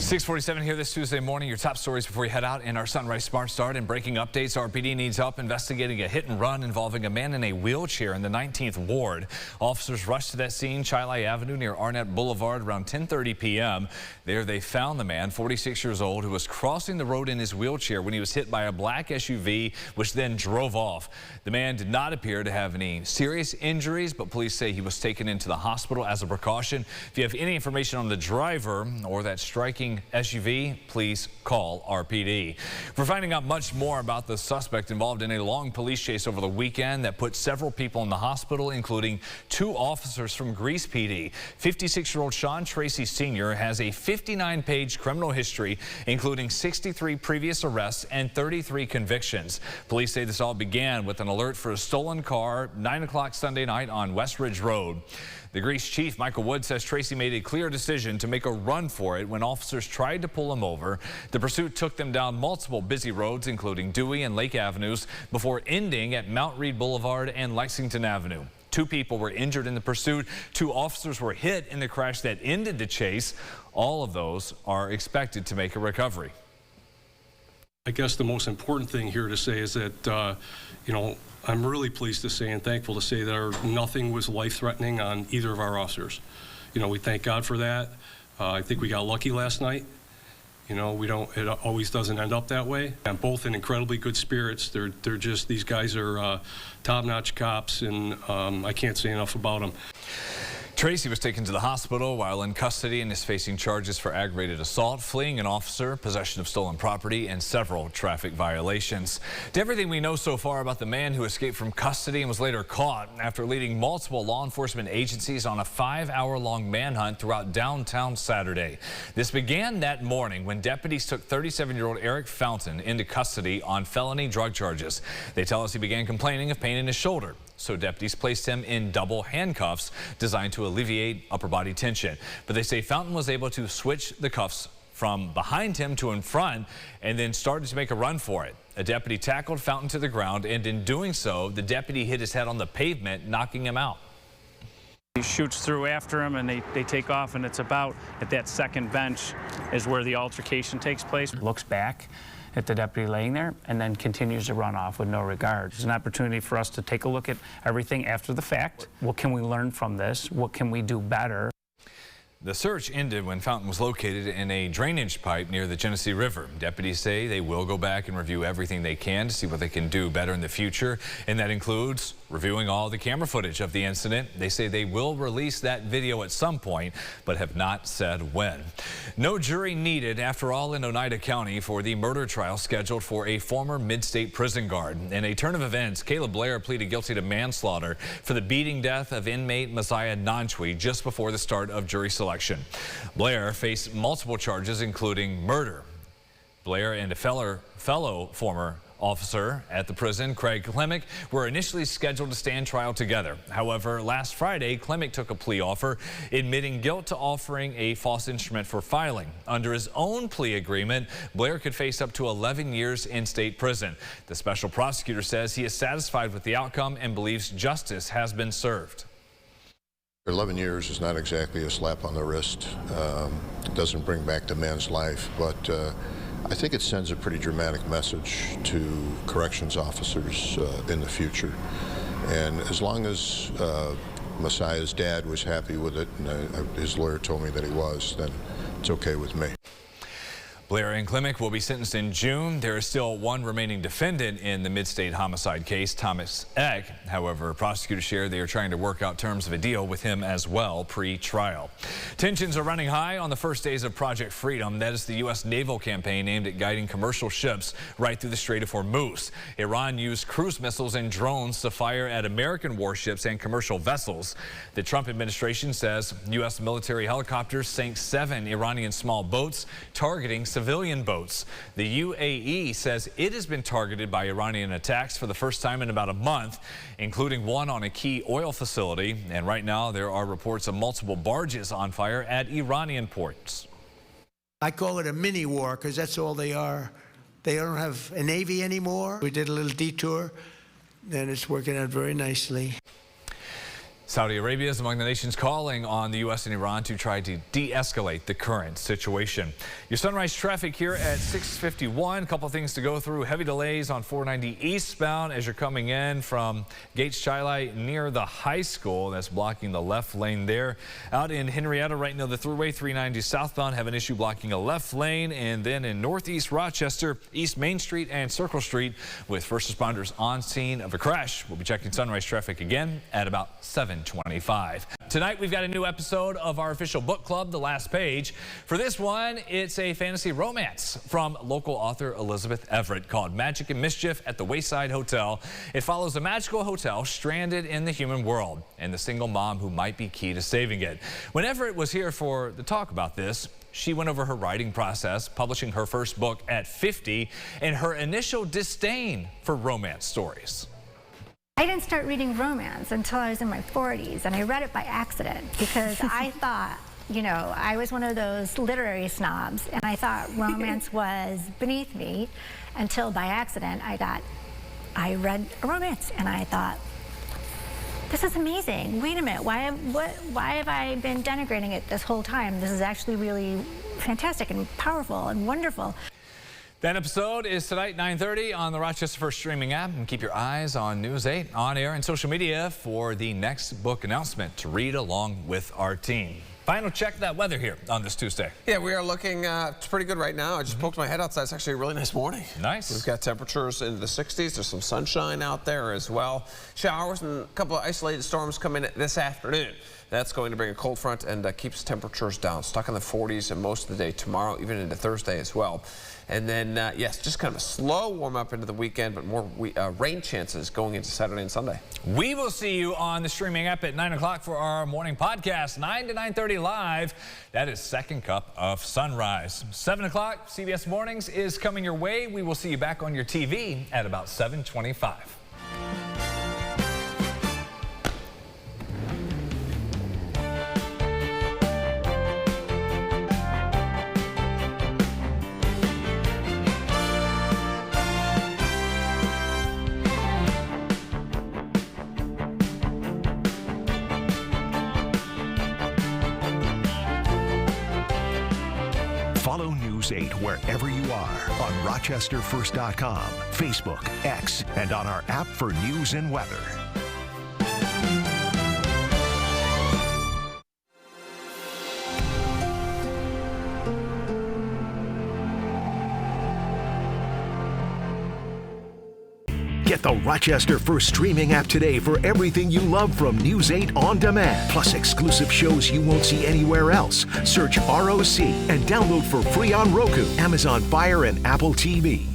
6:47 here this Tuesday morning. Your top stories before you head out in our Sunrise Smart Start. And breaking updates, RPD needs help investigating a hit and run involving a man in a wheelchair in the 19th Ward. Officers rushed to that scene, Chilai Avenue near Arnett Boulevard around 10:30 p.m. There they found the man, 46 years old, who was crossing the road in his wheelchair when he was hit by a black SUV, which then drove off. The man did not appear to have any serious injuries, but police say he was taken into the hospital as a precaution. If you have any information on the driver or that striking SUV, please call RPD. We're finding out much more about the suspect involved in a long police chase over the weekend that put several people in the hospital, including 2 officers from Greece PD. 56-year-old Sean Tracy Sr. has a 59-page criminal history, including 63 previous arrests and 33 convictions. Police say this all began with an alert for a stolen car 9 o'clock Sunday night on West Ridge Road. The Greece chief, Michael Wood, says Tracy made a clear decision to make a run for it when officers tried to pull him over. The pursuit took them down multiple busy roads, including Dewey and Lake Avenues, before ending at Mount Read Boulevard and Lexington Avenue. 2 people were injured in the pursuit. 2 officers were hit in the crash that ended the chase. All of those are expected to make a recovery. I guess the most important thing here to say is that, I'm really pleased to say and thankful to say that nothing was life-threatening on either of our officers. We thank God for that. I think we got lucky last night. It always doesn't end up that way. I'm both in incredibly good spirits. These guys are top-notch cops, and I can't say enough about them. Tracy was taken to the hospital while in custody and is facing charges for aggravated assault, fleeing an officer, possession of stolen property, and several traffic violations. To everything we know so far about the man who escaped from custody and was later caught after leading multiple law enforcement agencies on a 5-hour-long manhunt throughout downtown Saturday. This began that morning when deputies took 37-year-old Eric Fountain into custody on felony drug charges. They tell us he began complaining of pain in his shoulder, so deputies placed him in double handcuffs designed to alleviate upper body tension. But they say Fountain was able to switch the cuffs from behind him to in front and then started to make a run for it. A deputy tackled Fountain to the ground, and in doing so, the deputy hit his head on the pavement, knocking him out. He shoots through after him, and they take off, and it's about at that second bench is where the altercation takes place. Looks back at the deputy laying there and then continues to run off with no regard. It's an opportunity for us to take a look at everything after the fact. What can we learn from this? What can we do better? The search ended when Fountain was located in a drainage pipe near the Genesee River. Deputies say they will go back and review everything they can to see what they can do better in the future, and that includes reviewing all the camera footage of the incident. They say they will release that video at some point, but have not said when. No jury needed, after all, in Oneida County for the murder trial scheduled for a former mid-state prison guard. In a turn of events, Caleb Blair pleaded guilty to manslaughter for the beating death of inmate Messiah Nonchui just before the start of jury selection. Blair faced multiple charges, including murder. Blair and a fellow former officer at the prison, Craig Klemick, were initially scheduled to stand trial together. However, last Friday, Klemick took a plea offer, admitting guilt to offering a false instrument for filing. Under his own plea agreement, Blair could face up to 11 years in state prison. The special prosecutor says he is satisfied with the outcome and believes justice has been served. 11 years is not exactly a slap on the wrist. It doesn't bring back the man's life, but I think it sends a pretty dramatic message to corrections officers in the future. And as long as Messiah's dad was happy with it, and his lawyer told me that he was, then it's okay with me. Blair and Klemick will be sentenced in June. There is still one remaining defendant in the mid-state homicide case, Thomas Eck. However, prosecutors share they are trying to work out terms of a deal with him as well pre-trial. Tensions are running high on the first days of Project Freedom. That is the U.S. naval campaign aimed at guiding commercial ships right through the Strait of Hormuz. Iran used cruise missiles and drones to fire at American warships and commercial vessels. The Trump administration says U.S. military helicopters sank 7 Iranian small boats targeting civilian boats. The UAE says it has been targeted by Iranian attacks for the first time in about a month, including one on a key oil facility. And right now there are reports of multiple barges on fire at Iranian ports. I call it a mini war because that's all they are. They don't have a Navy anymore. We did a little detour and it's working out very nicely. Saudi Arabia is among the nations calling on the U.S. and Iran to try to de-escalate the current situation. Your sunrise traffic here at 6:51. A couple things to go through. Heavy delays on 490 eastbound as you're coming in from Gates Chili near the high school. That's blocking the left lane there. Out in Henrietta, right near the thruway, 390 southbound, have an issue blocking a left lane. And then in northeast Rochester, East Main Street and Circle Street, with first responders on scene of a crash. We'll be checking sunrise traffic again at about 7:25. Tonight we've got a new episode of our official book club, The Last Page. For this one, it's a fantasy romance from local author Elizabeth Everett called Magic and Mischief at the Wayside Hotel. It follows a magical hotel stranded in the human world and the single mom who might be key to saving it. When Everett was here for the talk about this, she went over her writing process, publishing her first book at 50, and her initial disdain for romance stories. I didn't start reading romance until I was in my 40s, and I read it by accident because I thought, you know, I was one of those literary snobs, and I thought romance was beneath me until by accident I read a romance, and I thought, this is amazing. Wait a minute, why have I been denigrating it this whole time? This is actually really fantastic and powerful and wonderful. That episode is tonight, 9:30 on the Rochester First streaming app. And keep your eyes on News 8, on air, and social media for the next book announcement to read along with our team. Final check that weather here on this Tuesday. Yeah, we are looking it's pretty good right now. I just poked my head outside. It's actually a really nice morning. Nice. We've got temperatures in the 60s. There's some sunshine out there as well. Showers and a couple of isolated storms come in this afternoon. That's going to bring a cold front and keeps temperatures down. Stuck in the 40s and most of the day tomorrow, even into Thursday as well. And then, yes, just kind of a slow warm up into the weekend, but more rain chances going into Saturday and Sunday. We will see you on the streaming app at 9 o'clock for our morning podcast, 9 to 9:30 live. That is Second Cup of Sunrise. 7 o'clock, CBS Mornings is coming your way. We will see you back on your TV at about 7:25. Follow News 8 wherever you are on RochesterFirst.com, Facebook, X, and on our app for news and weather. Get the Rochester First streaming app today for everything you love from News 8 On Demand, plus exclusive shows you won't see anywhere else. Search ROC and download for free on Roku, Amazon Fire, and Apple TV.